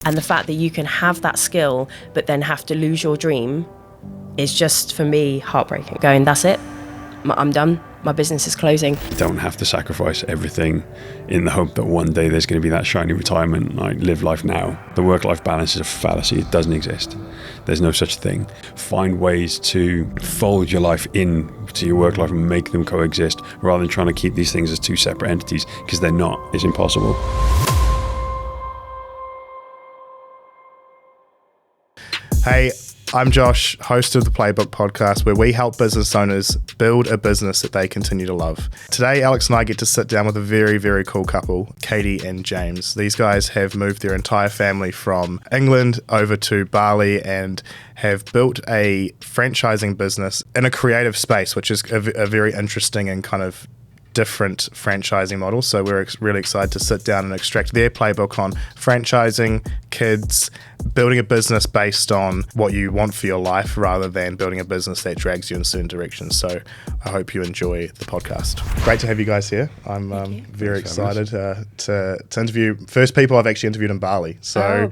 And the fact that you can have that skill, but then have to lose your dream is just, for me, heartbreaking. Going, that's it, I'm done, my business is closing. You don't have to sacrifice everything in the hope that one day there's going to be that shiny retirement, like live life now. The work-life balance is a fallacy. It doesn't exist. There's no such thing. Find ways to fold your life in to your work life and make them coexist, rather than trying to keep these things as two separate entities, because they're not. It's impossible. Hey, I'm Josh, host of the Playbook Podcast, where we help business owners build a business that they continue to love. Today, Alex and I get to sit down with a very, very cool couple, Katy and James. These guys have moved their entire family from England over to Bali and have built a franchising business in a creative space, which is a very interesting and kind of different franchising model. So we're really excited to sit down and extract their playbook on franchising, kids, building a business based on what you want for your life rather than building a business that drags you in certain directions. So I hope you enjoy the podcast. Great to have you guys here. I'm very excited to interview first people I've actually interviewed in Bali. So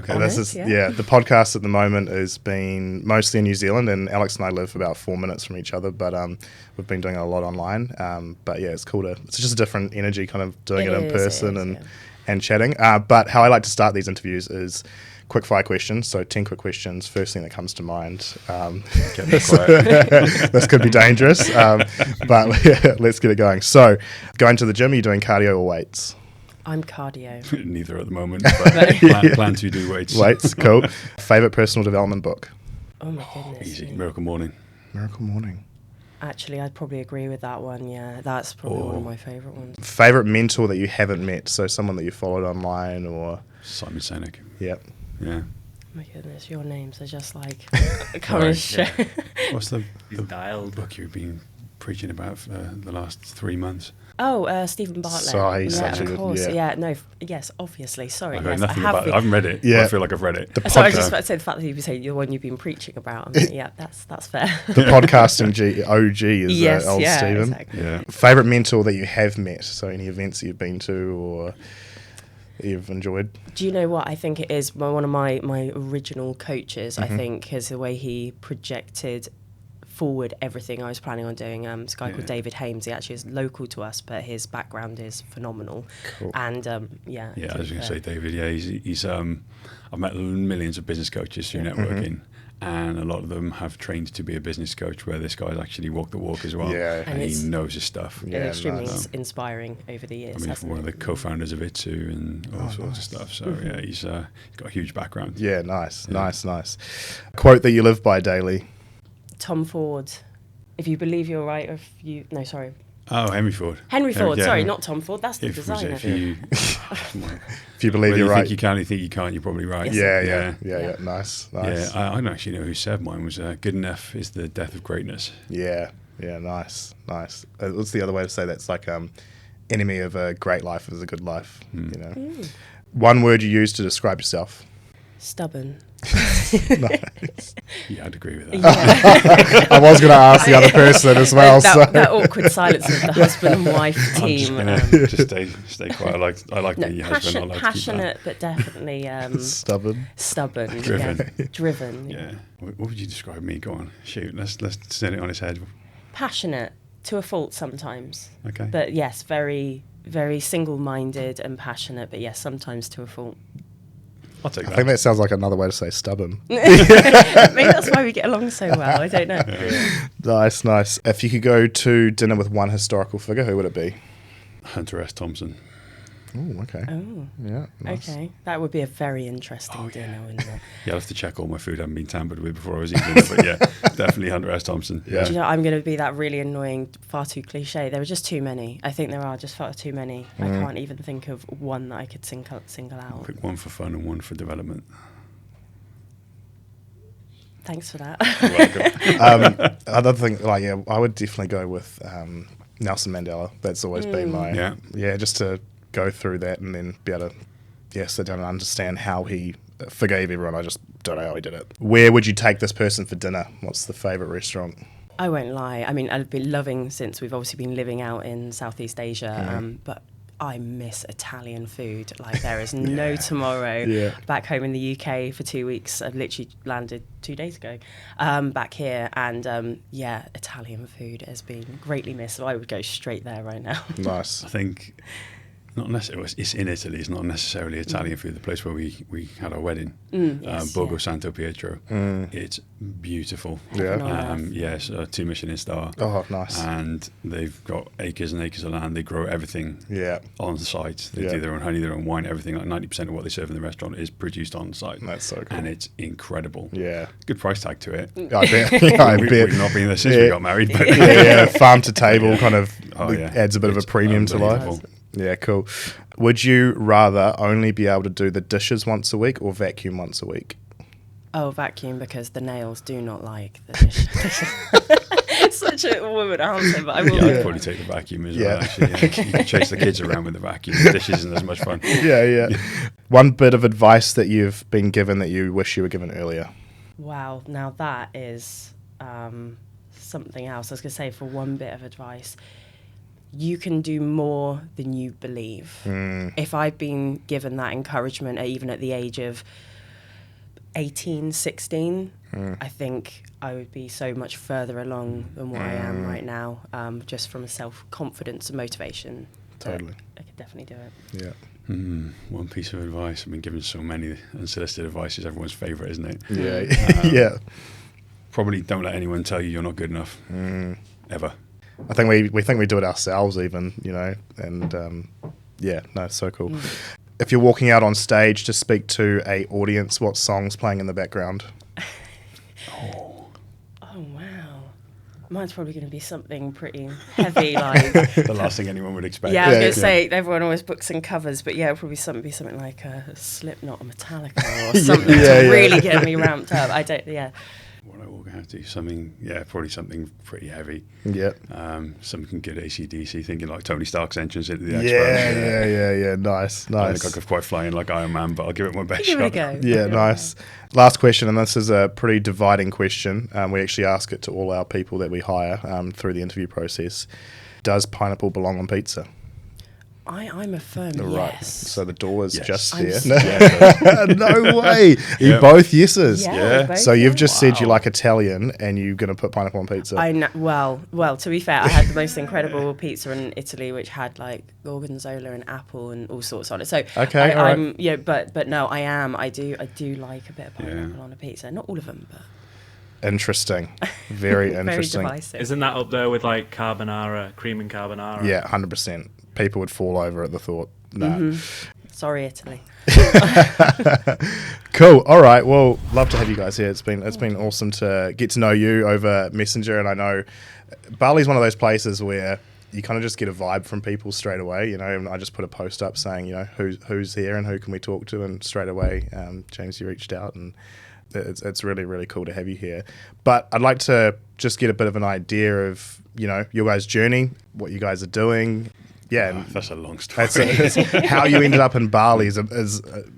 this is the podcast at the moment has been mostly in New Zealand, and Alex and I live about 4 minutes from each other, but we've been doing a lot online. But yeah, it's cool it's just a different energy kind of doing it in person and chatting. But how I like to start these interviews is quick fire questions. So 10 quick questions. First thing that comes to mind. This could be dangerous, but yeah, let's get it going. So going to the gym, are you doing cardio or weights? I'm cardio. Neither at the moment, but plan to do weights. Weights, cool. Favorite personal development book? Oh my goodness. Easy. Miracle Morning. Miracle Morning. Actually, I'd probably agree with that one. Yeah, that's probably one of my favourite ones. Favorite mentor that you haven't met? So someone that you followed online or... Simon Sinek. Yep. Yeah. My goodness, your names are just like coming straight. What's the dialed book you've been preaching about for the last 3 months? Oh, Stephen Bartlett. Sorry, of course. Yes, obviously. Sorry, I yes, nothing about it. I haven't read it. Yeah. I feel like I've read it. I was just about to say the fact that you say you're the one you've been preaching about. I mean, yeah, that's fair. The podcasting OG is old Stephen. Exactly. Yeah. Favorite mentor that you have met? So any events that you've been to or that you've enjoyed? Do you know what? I think it is one of my original coaches, I think, is the way he projected forward everything I was planning on doing. This guy called David Hames. He actually is local to us, but his background is phenomenal. Cool. And I was going to say David. Yeah, he's I've met millions of business coaches through networking, and a lot of them have trained to be a business coach, where this guy's actually walked the walk as well. Yeah, and he knows his stuff. Yeah, extremely inspiring over the years. I mean, one of the co-founders of Itsu and all sorts of stuff. So yeah, he's got a huge background. Yeah, nice. Quote that you live by daily. Tom Ford. If you believe you're right, or if you... No, sorry. Oh, Henry Ford. Sorry, not Tom Ford. That's the designer. If you believe you're right. You think you can't, you're probably right. Yes. Yeah. Nice. Yeah, I don't actually know who said mine was good enough is the death of greatness. Yeah, nice. What's the other way to say that's like enemy of a great life is a good life, you know. One word you use to describe yourself. Stubborn. Nice. Yeah, I'd agree with that. Yeah. I was going to ask the other person as well. That awkward silence of the husband and wife team. Just stay quiet. I like being your husband. I like passionate, but definitely stubborn. Driven. Yeah. What would you describe me? Go on, shoot. Let's turn it on its head. Passionate to a fault sometimes. Okay. But yes, very, very single-minded and passionate. But yes, sometimes to a fault. I'll take that. I think that sounds like another way to say stubborn. Maybe that's why we get along so well. I don't know. Nice. If you could go to dinner with one historical figure, who would it be? Hunter S. Thompson. Oh, okay. Oh, yeah. Nice. Okay, that would be a very interesting dinner, wouldn't it? Yeah, I'll have to check all my food hadn't been tampered with before I was eating it, but yeah, definitely Hunter S. Thompson. Yeah. Do you know, I'm going to be that really annoying, far too cliche. There are just too many. I think there are just far too many. I can't even think of one that I could single out. Pick one for fun and one for development. Thanks for that. You're welcome. Another thing, I would definitely go with Nelson Mandela. That's always been my just to go through that and then be able to sit down and understand how he forgave everyone. I just don't know how he did it. Where would you take this person for dinner? What's the favourite restaurant? I won't lie. I mean, I've been loving, since we've obviously been living out in Southeast Asia, but I miss Italian food. Like there is no tomorrow. Back home in the UK for 2 weeks. I've literally landed 2 days ago back here. And Italian food has been greatly missed. So I would go straight there right now. Nice. I think not necessarily, it's in Italy, it's not necessarily Italian food. The place where we had our wedding, Borgo Santo Pietro, it's beautiful. Yes, 2 Michelin star. Oh, nice. And they've got acres and acres of land. They grow everything on site. They do their own honey, their own wine, everything. Like 90% of what they serve in the restaurant is produced on site. That's so cool. And it's incredible. Yeah. Good price tag to it. I bet. We've not been there since we got married. But farm to table kind of adds a bit of a premium to life. Yeah, cool. Would you rather only be able to do the dishes once a week or vacuum once a week? Oh, vacuum, because the nails do not like the dishes. It's such a woman answer, but I will. I'd probably take the vacuum as well, actually. Yeah. You can chase the kids around with the vacuum. The dishes isn't as much fun. Yeah. One bit of advice that you've been given that you wish you were given earlier? Wow, now that is something else. I was going to say, for one bit of advice, you can do more than you believe. If I'd been given that encouragement, even at the age of 18, 16, I think I would be so much further along than what I am right now, just from a self-confidence and motivation. Totally. I could definitely do it. Yeah. One piece of advice. I've been given so many. Unsolicited advice is everyone's favourite, isn't it? Yeah. Probably don't let anyone tell you you're not good enough. Ever. I think we think we do it ourselves even, and it's so cool. If you're walking out on stage to speak to a audience, what song's playing in the background? Oh wow. Mine's probably going to be something pretty heavy, like The last thing anyone would expect. I was going to say everyone always books and covers, but it'll probably be something like a Slipknot or Metallica or something to really get me ramped up. What I will have to do something, probably something pretty heavy. Yeah. Something good AC/DC, thinking like Tony Stark's entrance into the Expo. Yeah. Nice. I don't think I could quite fly in like Iron Man, but I'll give it my best shot. Give it a go. Yeah, nice. Last question, and this is a pretty dividing question. We actually ask it to all our people that we hire through the interview process. Does pineapple belong on pizza? I'm a firm Right. yes. So the door is just I'm there. No way. You both yeses. Yeah. Both, So you've just said you like Italian and you're going to put pineapple on pizza. I know. Well, to be fair, I had the most incredible pizza in Italy, which had like gorgonzola and apple and all sorts on it. So okay, I'm but no, I do like a bit of pineapple on a pizza. Not all of them, but Interesting. Very interesting. Very divisive. Isn't that up there with like carbonara, cream and carbonara? Yeah, 100%. People would fall over at the thought. No. Sorry, Italy. Cool. All right. Well, love to have you guys here. It's been awesome to get to know you over Messenger, and I know Bali's one of those places where you kind of just get a vibe from people straight away. And I just put a post up saying, who's here and who can we talk to, and straight away, James, you reached out, and it's really, really cool to have you here. But I'd like to just get a bit of an idea of your guys' journey, what you guys are doing. Yeah, that's a long story. How you ended up in Bali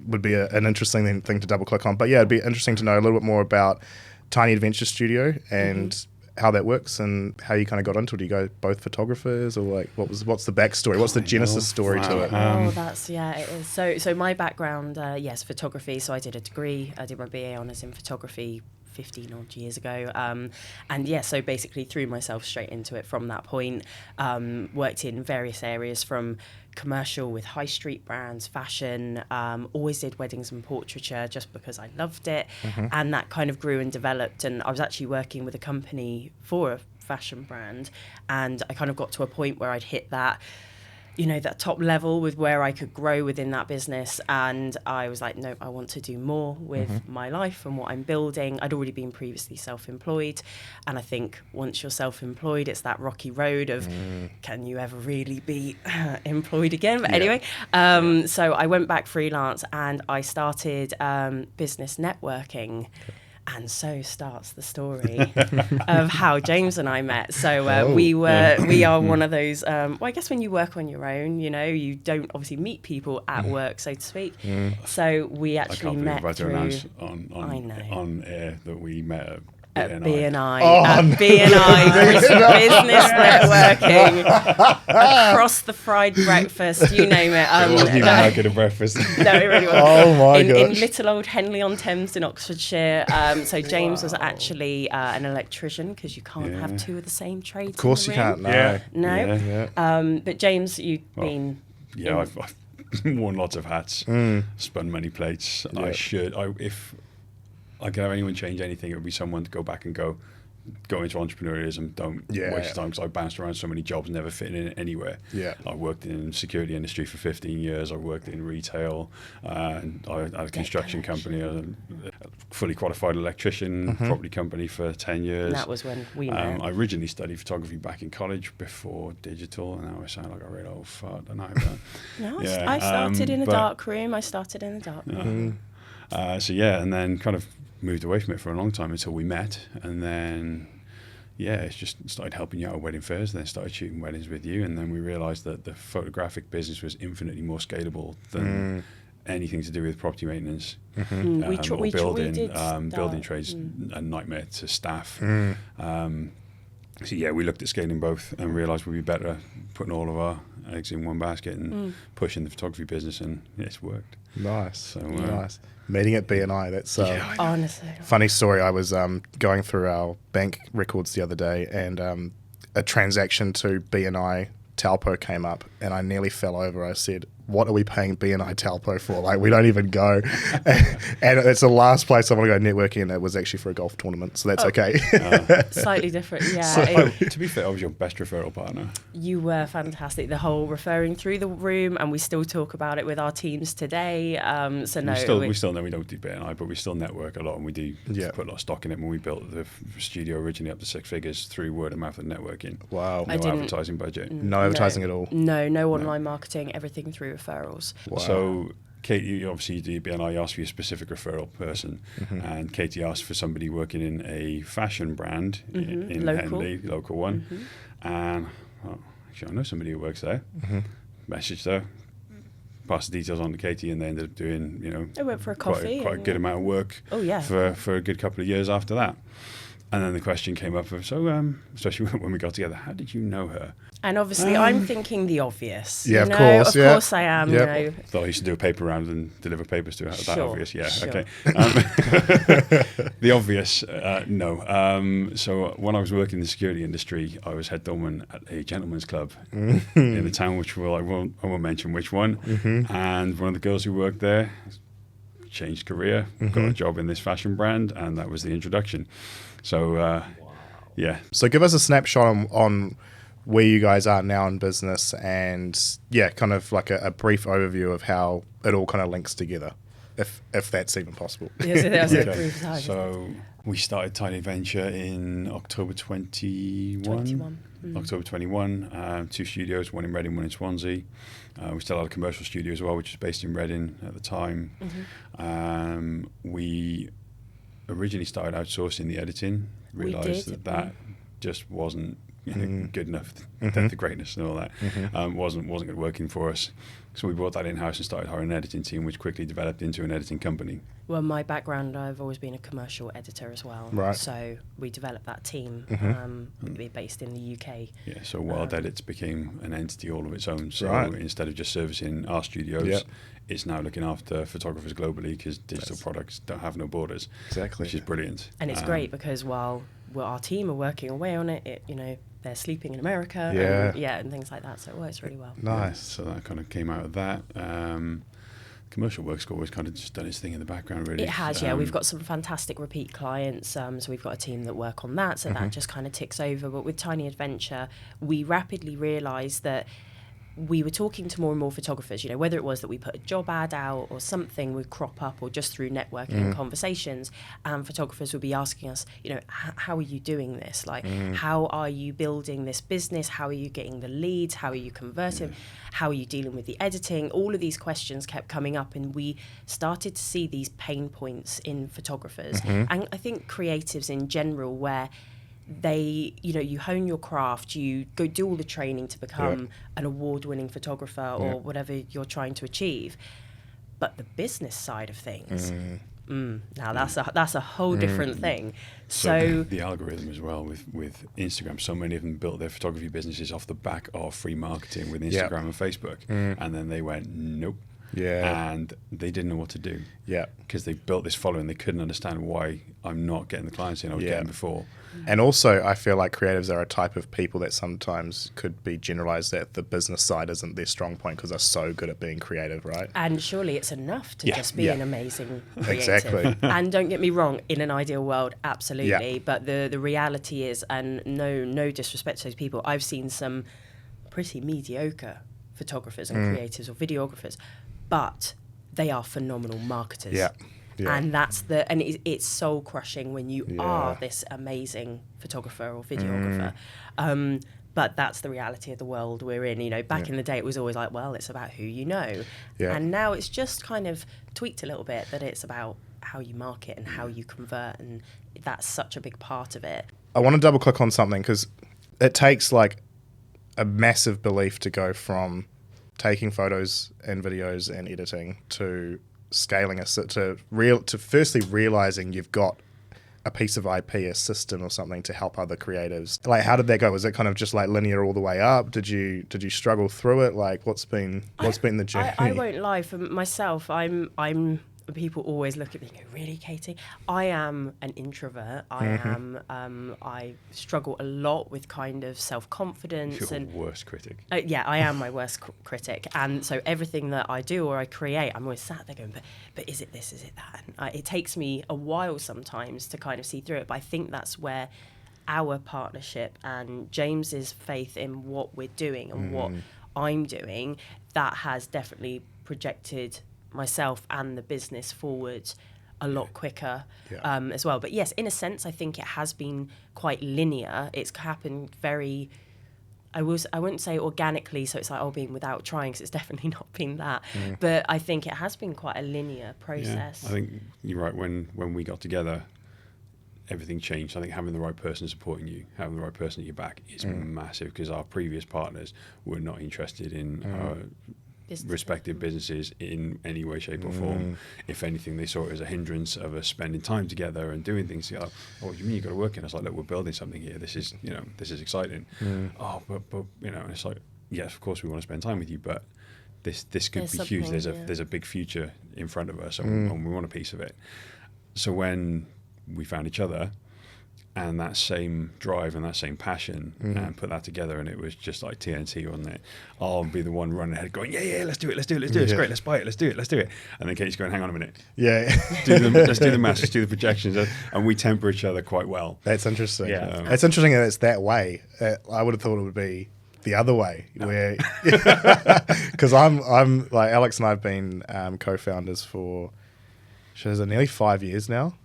would be an interesting thing to double click on. But yeah, it'd be interesting to know a little bit more about Tiny Adventure Studio and how that works and how you kind of got into it. Do you go both photographers, or like what's the backstory? What's the genesis story to it? It is. So my background, yes, photography. So I did a degree. I did my BA honours in photography 15 odd years ago, so basically threw myself straight into it from that point. Worked in various areas, from commercial with high street brands, fashion, always did weddings and portraiture just because I loved it, and that kind of grew and developed. And I was actually working with a company for a fashion brand, and I kind of got to a point where I'd hit that that top level with where I could grow within that business. And I was like, no, I want to do more with my life and what I'm building. I'd already been previously self-employed. And I think once you're self-employed, it's that rocky road of, can you ever really be employed again? But anyway, so I went back freelance and I started business networking. And so starts the story of how James and I met. So we are one of those, I guess when you work on your own, you don't obviously meet people at work, so to speak. So we actually met through... on air that we met at At BNI. BNI, Oh, at no. BNI, business networking, across the fried breakfast, you name it. It wasn't even that good a breakfast. No, it really wasn't. Oh my in gosh. little old Henley-on-Thames in Oxfordshire. So James was actually an electrician, because you can't have two of the same trade. Of course you can't. No. Yeah. No. Yeah. But James, you've been. Yeah, I've worn lots of hats, spun many plates. Yeah. If I could have anyone change anything, it would be someone to go back and go into entrepreneurialism. Don't waste your time, because I bounced around so many jobs, never fitting in anywhere. Yeah. I worked in the security industry for 15 years. I worked in retail, and I had a construction company, a fully qualified electrician, property company for 10 years. And that was when we met. I originally studied photography back in college before digital, and now I sound like a real old fart. And No, yeah, I started in a but- dark room. and then kind of moved away from it for a long time until we met, and then it's just started helping you out at wedding fairs, and then started shooting weddings with you, and then we realized that the photographic business was infinitely more scalable than anything to do with property maintenance or building trades. A nightmare to staff. We looked at scaling both and realized we'd be better putting all of our eggs in one basket and pushing the photography business, and it's worked. Nice. So, nice. Meeting at BNI. That's Honestly. funny story. I was going through our bank records the other day, and a transaction to BNI Taupo came up, and I nearly fell over. I said, "What are we paying BNI Taupo for? Like, we don't even go." And it's the last place I want to go networking, and it was actually for a golf tournament, so that's okay. Slightly different, yeah. So, to be fair, I was your best referral partner. You were fantastic. The whole referring through the room, and we still talk about it with our teams today. So no, we still know we don't do BNI, but we still network a lot, and we do put a lot of stock in it. When we built the studio originally up to 6 figures through word of mouth and networking. Wow. No advertising budget. No advertising at all. No online marketing, everything through referrals. Wow. So, Katie, obviously, the BNI asked for a specific referral person, and Katie asked for somebody working in a fashion brand in Henley, local one. And actually, I know somebody who works there. Messaged her, passed the details on to Katie, and they ended up doing, I went for a coffee. quite a good amount of work. For a good couple of years after that. And then the question came up of, especially when we got together, how did you know her? And obviously, I'm thinking the obvious. Yeah, of course. Of course I am, Yep. Thought I used to do a paper round and deliver papers to her. That obvious, yeah, sure. okay. The obvious, no. So when I was working in the security industry, I was head doorman at a gentleman's club in the town, which I won't mention which one. And one of the girls who worked there changed career, got a job in this fashion brand, and that was the introduction. So, So give us a snapshot on where you guys are now in business, and kind of like a brief overview of how it all kind of links together, if that's even possible. So we started Tiny Venture in October 21. October 21, 2 studios, one in Reading, one in Swansea. We still had a commercial studio as well, which was based in Reading at the time. We originally started outsourcing the editing, realised that just wasn't good enough, depth of greatness and all that, wasn't good working for us. So we brought that in-house and started hiring an editing team, which quickly developed into an editing company. Well, my background, I've always been a commercial editor as well. Right. So we developed that team, based in the UK. Yeah, so Wild Edits became an entity all of its own. So instead of just servicing our studios, it's now looking after photographers globally, because digital products don't have no borders. Exactly. Which is brilliant. And it's great, because while our team are working away on it, they're sleeping in America and things like that. So it works really well. Nice. So that kind of came out of that. Commercial work's always kind of just done its thing in the background, really. It has, we've got some fantastic repeat clients. So we've got a team that work on that. So that just kind of ticks over. But with Tiny Adventure, we rapidly realised that we were talking to more and more photographers, whether it was that we put a job ad out or something would crop up, or just through networking and conversations, and photographers would be asking us, how are you doing this? Like, how are you building this business? How are you getting the leads? How are you converting? How are you dealing with the editing? All of these questions kept coming up, and we started to see these pain points in photographers. And I think creatives in general, where they, you hone your craft, you go do all the training to become an award-winning photographer or whatever you're trying to achieve. But the business side of things, Now that's a whole different thing. So the algorithm as well with Instagram, so many of them built their photography businesses off the back of free marketing with Instagram and Facebook, and then they went nope. Yeah. And they didn't know what to do. Yeah. Because they built this following. They couldn't understand why I'm not getting the clients in I was getting before. And also, I feel like creatives are a type of people that sometimes could be generalized that the business side isn't their strong point because they're so good at being creative, right? And surely it's enough to just be an amazing creative. Exactly. And don't get me wrong, in an ideal world, absolutely. Yeah. But the reality is, and no disrespect to those people, I've seen some pretty mediocre photographers and creatives or videographers, but they are phenomenal marketers. Yeah. Yeah. And it's soul crushing when you are this amazing photographer or videographer. But that's the reality of the world we're in. You know, back in the day, it was always like, well, it's about who you know. Yeah. And now it's just kind of tweaked a little bit that it's about how you market and how you convert. And that's such a big part of it. I want to double click on something because it takes like a massive belief to go from taking photos and videos and editing to scaling to firstly realizing you've got a piece of IP, a system or something to help other creatives. Like, how did that go? Was it kind of just like linear all the way up? Did you struggle through it? Like, what's been the journey? I won't lie, for myself, I'm people always look at me and go, really, Katie? I am an introvert. I struggle a lot with kind of self-confidence. You're your worst critic. Yeah, I am my worst critic. And so everything that I do or I create, I'm always sat there going, but is it this, is it that? And it takes me a while sometimes to kind of see through it. But I think that's where our partnership and James's faith in what we're doing and what I'm doing, that has definitely projected myself and the business forward a lot quicker as well. But yes, in a sense, I think it has been quite linear. It's happened very, I wouldn't say organically, so it's like, being without trying, because it's definitely not been that. But I think it has been quite a linear process. Yeah, I think you're right. When we got together, everything changed. I think having the right person supporting you, having the right person at your back is massive, because our previous partners were not interested in our respective businesses in any way, shape or form. If anything, they saw it as a hindrance of us spending time together and doing things together. Oh, what do you mean you got to work in? I was like, look, we're building something here. This is, this is exciting. Oh, but it's like, yes, of course we want to spend time with you, but this could be huge. There's a big future in front of us, and we want a piece of it. So when we found each other, and that same drive and that same passion, and put that together, and it was just like TNT, wasn't it? I'll be the one running ahead going, yeah, let's do it, it's great, let's buy it, let's do it. And then Katie's going, hang on a minute. Yeah. Let's do the maths, let's do the projections. And we temper each other quite well. That's interesting. Yeah. It's interesting that it's that way. I would have thought it would be the other way, where, because I'm like, Alex and I have been co-founders for, is it nearly 5 years now?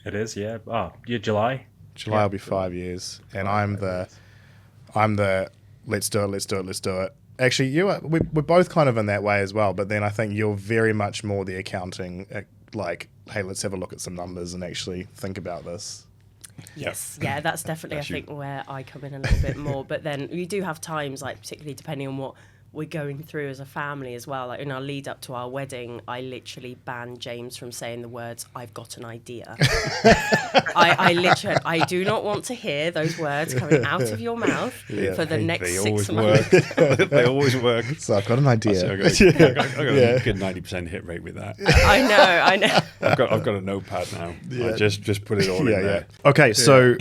It is, yeah. Oh, you're July will be 5 years, and I'm the let's do it. Actually, we're both kind of in that way as well. But then I think you're very much more the accounting, like, hey, let's have a look at some numbers and actually think about this. Yes, yeah, that's definitely I think where I come in a little bit more. But then we do have times, like particularly depending on what we're going through as a family as well. Like in our lead up to our wedding, I literally banned James from saying the words, "I've got an idea." I literally, I do not want to hear those words coming out of your mouth for the next 6 months. They always work. So I've got an idea. I got a good 90% hit rate with that. I know. I've got a notepad now. I just put it all in there. Okay, so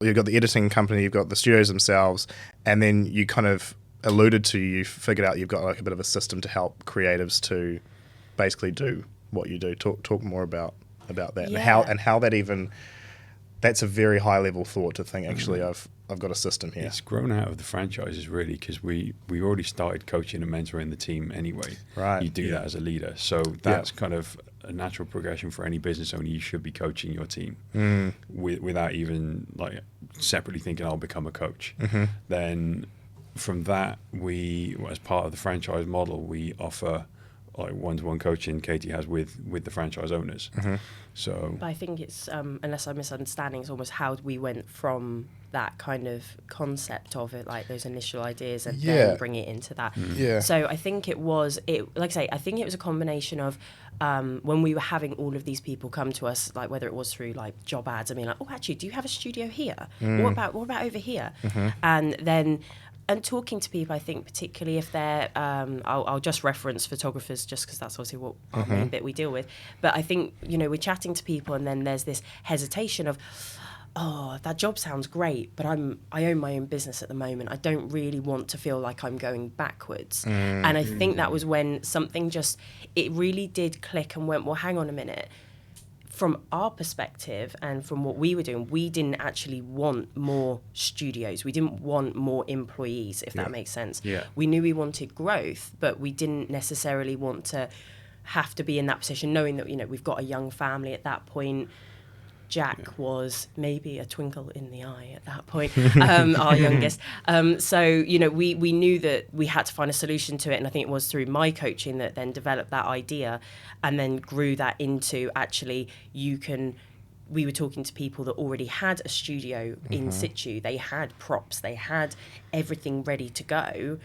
you've got the editing company, you've got the studios themselves, and then you kind of alluded to, you figured out you've got like a bit of a system to help creatives to basically do what you do. Talk more about that and how that even, that's a very high level thought to think, actually I've got a system here. It's grown out of the franchises really, because we already started coaching and mentoring the team anyway. Right. You do that as a leader, so that's kind of a natural progression for any business owner. You should be coaching your team without even like separately thinking I'll become a coach. Then from that, we, as part of the franchise model, we offer like one-to-one coaching Katy has with the franchise owners. So, but I think it's unless I'm misunderstanding, it's almost how we went from that kind of concept of it, like those initial ideas, and then bring it into that. So I think like I say, I think it was a combination of when we were having all of these people come to us, like whether it was through like job ads, I mean, like, oh, actually, do you have a studio here? What about over here? And then talking to people, I think particularly if they're, I'll just reference photographers just because that's obviously what our main bit we deal with. But I think, we're chatting to people and then there's this hesitation of, oh, that job sounds great, but I own my own business at the moment. I don't really want to feel like I'm going backwards. And I think that was when something it really did click and went, well, hang on a minute. From our perspective and from what we were doing, we didn't actually want more studios. We didn't want more employees, if that makes sense. We knew we wanted growth, but we didn't necessarily want to have to be in that position, knowing that, we've got a young family at that point. Jack was maybe a twinkle in the eye at that point, our youngest. So, we knew that we had to find a solution to it. And I think it was through my coaching that then developed that idea and then grew that into actually we were talking to people that already had a studio in situ. They had props, they had everything ready to go.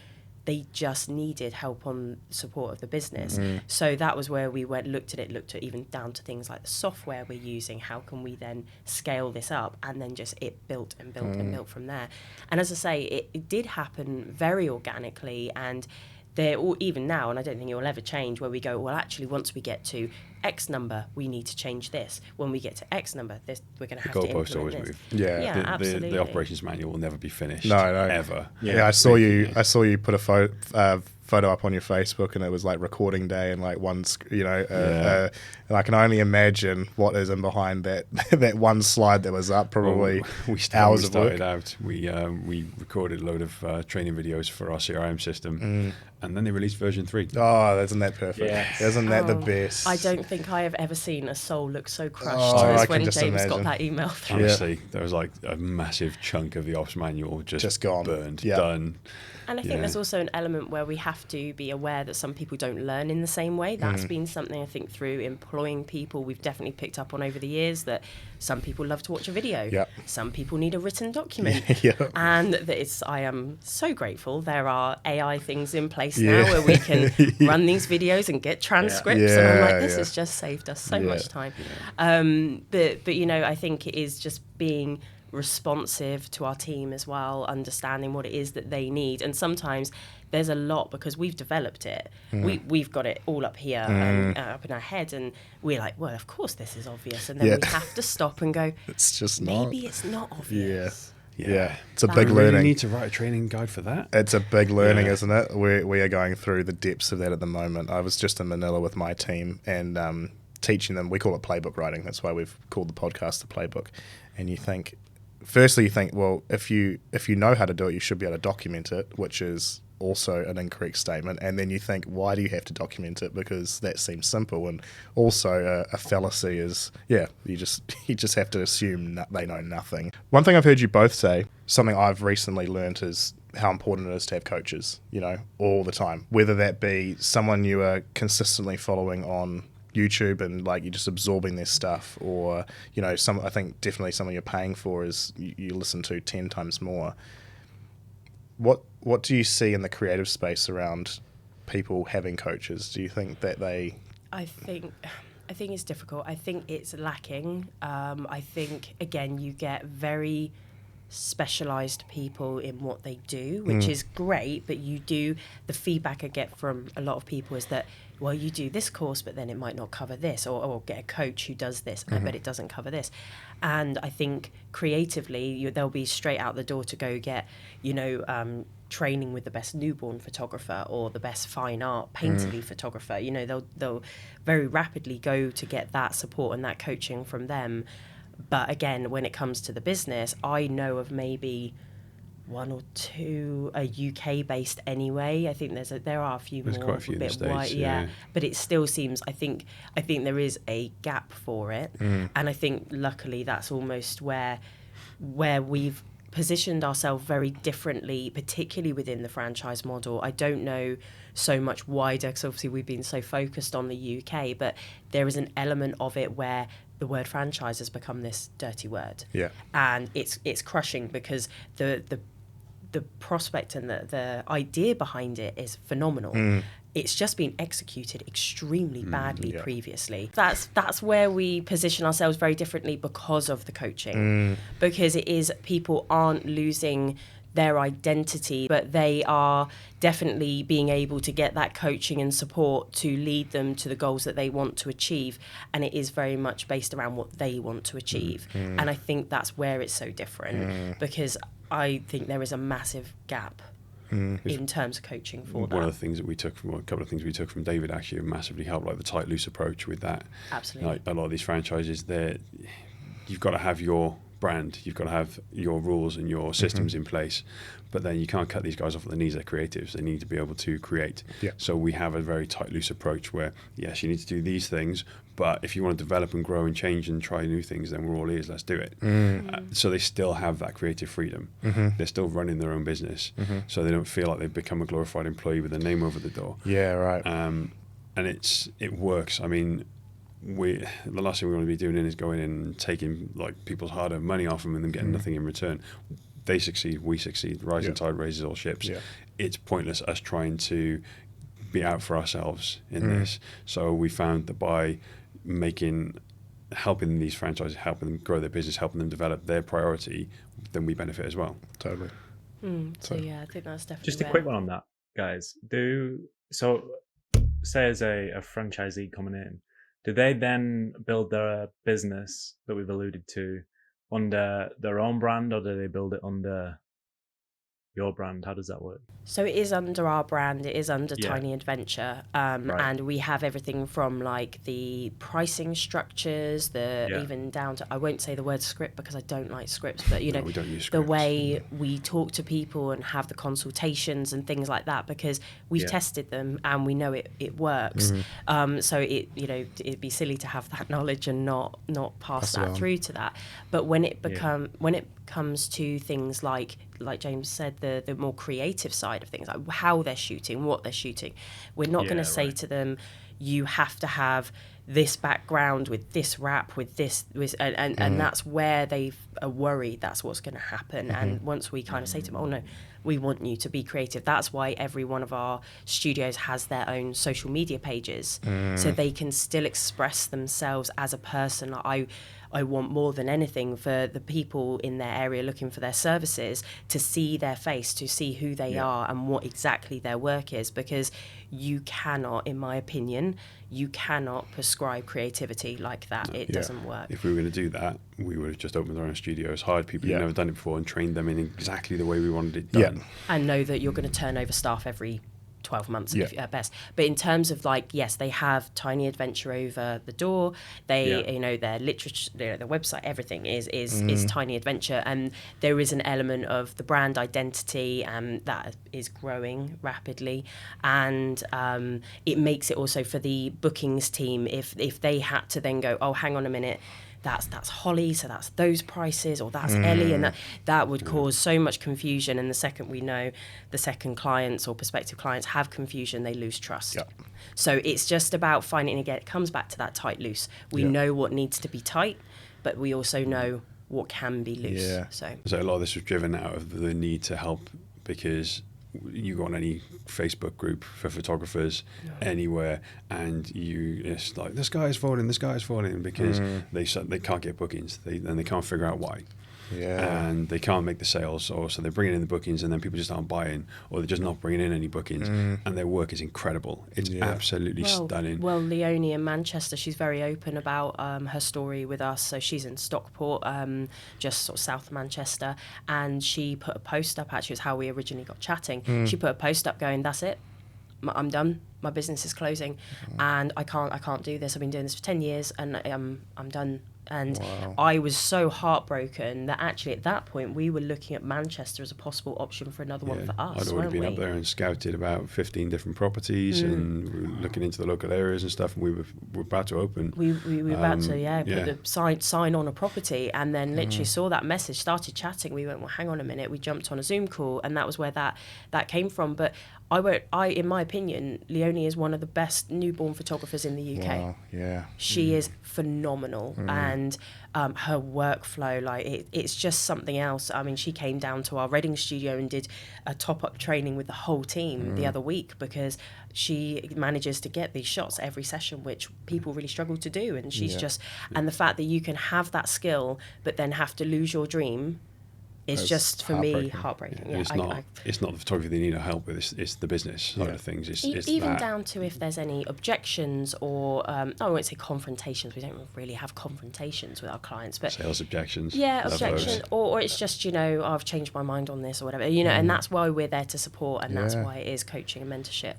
They just needed help on support of the business. So that was where we looked at even down to things like the software we're using. How can we then scale this up? And then just it built and built and built from there. And as I say, it did happen very organically, and even now, and I don't think it will ever change, where we go, well, actually, once we get to X number, we need to change this. When we get to X number, we're going to have to implement this. The goalposts always move. Absolutely. The operations manual will never be finished. No. Ever. Yeah, I saw you put a photo up on your Facebook, and it was like recording day, and like and I can only imagine what is in behind that that one slide that was up. Probably hours of work. We recorded a load of training videos for our CRM system, and then they released version 3. Oh, isn't that perfect? Yes. Isn't that the best? I don't think I have ever seen a soul look so crushed as when James got that email through. Honestly, there was like a massive chunk of the ops manual just gone, burned, done. And I think there's also an element where we have to be aware that some people don't learn in the same way. That's been something I think through employing people we've definitely picked up on over the years, that some people love to watch a video. Some people need a written document. And that I am so grateful there are AI things in place now where we can run these videos and get transcripts. And I'm like, this has just saved us so much time. But I think it is just being responsive to our team as well, understanding what it is that they need. And sometimes there's a lot because we've developed it. We've got it all up here and up in our head, and we're like, well, of course this is obvious. And then we have to stop and go, it's just maybe it's not obvious. Yeah, it's a big learning. You need to write a training guide for that. It's a big learning, isn't it? We are going through the depths of that at the moment. I was just in Manila with my team and teaching them. We call it playbook writing. That's why we've called the podcast the Playbook. And you think, well, if you know how to do it, you should be able to document it, which is also an incorrect statement. And then you think, why do you have to document it? Because that seems simple. And also a fallacy is, you just have to assume they know nothing. One thing I've heard you both say, something I've recently learned, is how important it is to have coaches, all the time. Whether that be someone you are consistently following on YouTube and like you're just absorbing their stuff, or I think definitely someone you're paying for is you listen to 10 times more. What do you see in the creative space around people having coaches? Do you think that I think it's difficult. I think it's lacking. I think again you get very specialized people in what they do, which is great, but the feedback I get from a lot of people is that, well, you do this course, but then it might not cover this, or get a coach who does this, but it doesn't cover this. And I think creatively, they'll be straight out the door to go get, training with the best newborn photographer or the best fine art painterly photographer. They'll very rapidly go to get that support and that coaching from them. But again, when it comes to the business, I know of maybe one or two are UK based anyway. I think there are a few more. There's quite a few in the States, but it still seems, I think there is a gap for it. And I think luckily that's almost where we've positioned ourselves very differently, particularly within the franchise model. I don't know so much wider, because obviously we've been so focused on the UK, but there is an element of it where the word franchise has become this dirty word. Yeah. And it's crushing, because the prospect and the idea behind it is phenomenal. It's just been executed extremely badly previously. That's where we position ourselves very differently because of the coaching. Because it is, people aren't losing their identity, but they are definitely being able to get that coaching and support to lead them to the goals that they want to achieve. And it is very much based around what they want to achieve. And I think that's where it's so different, because I think there is a massive gap in terms of coaching for that. One of the things that we took from, a couple of things we took from David actually massively helped, like the tight loose approach with that. Absolutely. Like a lot of these franchises, you've got to have your brand, you've got to have your rules and your systems in place, but then you can't cut these guys off at the knees. They're creatives, they need to be able to create. So we have a very tight loose approach where, yes, you need to do these things, but if you want to develop and grow and change and try new things, then we're all ears, let's do it. So they still have that creative freedom. They're still running their own business, so they don't feel like they've become a glorified employee with a name over the door. And it works. I mean, the last thing we want to be doing is going in and taking like people's hard-earned money off them and them getting nothing in return. They succeed, we succeed. Rising tide raises all ships. It's pointless us trying to be out for ourselves in this. So we found that by helping these franchises, helping them grow their business, helping them develop their priority, then we benefit as well. Totally. So yeah, I think that's definitely Just a quick one on that, guys. Say as a franchisee coming in, do they then build their business that we've alluded to under their own brand, or do they build it under your brand? How does that work? So it is under our brand, it is under Tiny Adventure, and we have everything from like the pricing structures, even down to, I won't say the word script because I don't like scripts, but you know, we don't use the scripts. way we talk to people and have the consultations and things like that, because we've tested them and we know it works. So it'd be silly to have that knowledge and not pass that through to that. But when it comes to things like James said, the more creative side of things, like how they're shooting, what they're shooting, we're not going to say to them, you have to have this background with this rap, with this, and that's where they are worried that's what's going to happen. And once we kind of say to them, oh no, we want you to be creative. That's why every one of our studios has their own social media pages, so they can still express themselves as a person. I want more than anything for the people in their area looking for their services to see their face, to see who they are and what exactly their work is, because you cannot, in my opinion, you cannot prescribe creativity like that. It doesn't work. If we were going to do that, we would have just opened our own studios, hired people who've never done it before and trained them in exactly the way we wanted it done. And know that you're going to turn over staff every 12 months at best. But in terms of like, yes, they have Tiny Adventure over the door. They, their literature, their website, everything is Tiny Adventure, and there is an element of the brand identity that is growing rapidly, and it makes it also for the bookings team, if they had to then go, oh, hang on a minute, that's Holly, so that's those prices, or that's Ellie, and that would cause so much confusion. And the second we know the second clients or prospective clients have confusion, they lose trust. So it's just about finding, again, it comes back to that tight loose. We know what needs to be tight, but we also know what can be loose. So a lot of this was driven out of the need to help, because you go on any Facebook group for photographers anywhere, and it's like, this guy's falling, because they can't get bookings, and they can't figure out why. And they can't make the sales, or so they're bringing in the bookings and then people just aren't buying, or they're just not bringing in any bookings, and their work is incredible. It's absolutely stunning. Well, Leonie in Manchester, she's very open about her story with us. So she's in Stockport, just sort of south of Manchester, and she put a post up, actually, it's how we originally got chatting. She put a post up going, that's it, I'm done, my business is closing, and I can't do this. I've been doing this for 10 years and I'm done. And Wow. I was so heartbroken that actually at that point we were looking at Manchester as a possible option for another one for us. I'd already weren't been we? up there and scouted about 15 different properties and we were looking into the local areas and stuff, and we were about to open. We were about to put yeah. the sign on a property, and then literally saw that message, started chatting. We went, well, hang on a minute. We jumped on a Zoom call, and that was where that came from. But in my opinion, Leonie is one of the best newborn photographers in the UK. Wow. Yeah. She is phenomenal, and her workflow, like it's just something else. I mean, she came down to our Reading studio and did a top-up training with the whole team the other week, because she manages to get these shots every session, which people really struggle to do. And she's and the fact that you can have that skill but then have to lose your dream is just, for me, heartbreaking. Yeah, it's not the photography they need help with, it's the business side of things. It's even that. down to if there's any objections or, I won't say confrontations, we don't really have confrontations with our clients, but Sales objections. yeah, love objections, those. or it's just, I've changed my mind on this or whatever, and that's why we're there to support, and that's why it is coaching and mentorship.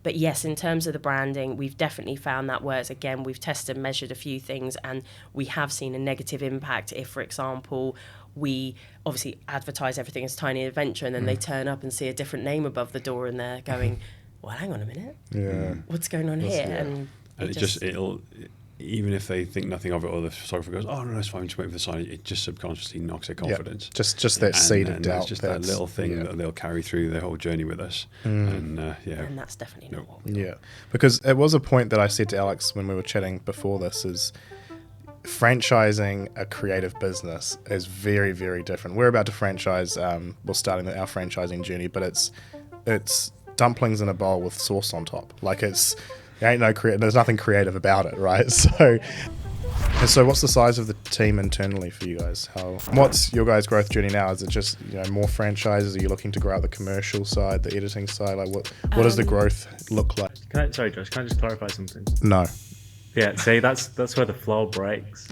But yes, in terms of the branding, we've definitely found that works. Again, we've tested and measured a few things, and we have seen a negative impact if, for example, we obviously advertise everything as Tiny Adventure, and then they turn up and see a different name above the door, and they're going, well, hang on a minute, what's going on here? And it'll even if they think nothing of it, or the photographer goes, oh no, it's fine, just wait for the sign, it just subconsciously knocks their confidence. Just that seed of doubt. It's just that little thing that they'll carry through their whole journey with us. And that's definitely not what we want. Because it was a point that I said to Alex when we were chatting before this, is franchising a creative business is very, very different. We're about to franchise, we're starting our franchising journey, but it's dumplings in a bowl with sauce on top. Like there's nothing creative about it, right? So what's the size of the team internally for you guys? What's your guys' growth journey now? Is it just more franchises? Are you looking to grow out the commercial side, the editing side? Like what does the growth look like? Sorry, Josh, can I just clarify something? No. Yeah, see, that's where the flow breaks.